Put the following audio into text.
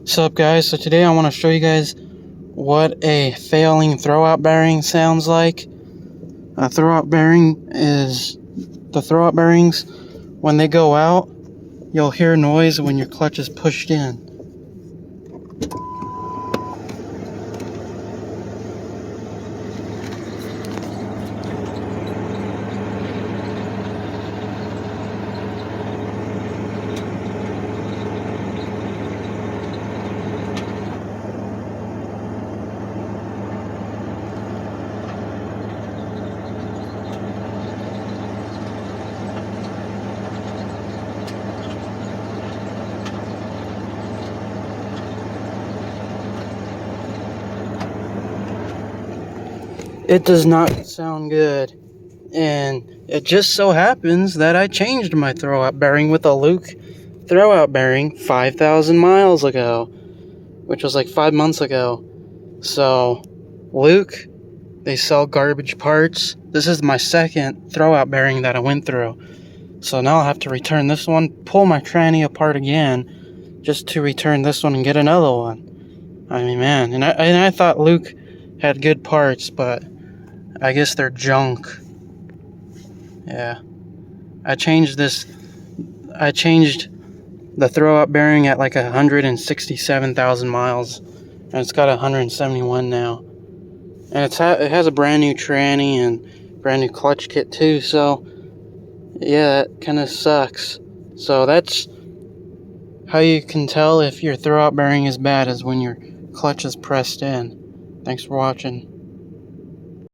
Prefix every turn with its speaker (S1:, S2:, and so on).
S1: What's up, guys? So today I want to show you guys what a failing throwout bearing sounds like. A throwout bearing is the throwout bearings. When they go out, you'll hear noise when your clutch is pushed in. It does not sound good, and it just so happens that I changed my throwout bearing with a Luke throwout bearing 5,000 miles ago, which was like 5 months ago. So Luke, they sell garbage parts. This is my second throwout bearing that I went through, so now I'll have to return this one, pull my tranny apart again just to return this one and get another one. I mean, man, and I thought Luke had good parts, but I guess they're junk. Yeah. I changed the throwout bearing at like 167,000 miles, and it's got 171 now. And it has a brand new tranny and brand new clutch kit too, so yeah, that kind of sucks. So that's how you can tell if your throwout bearing is bad, is when your clutch is pressed in. Thanks for watching.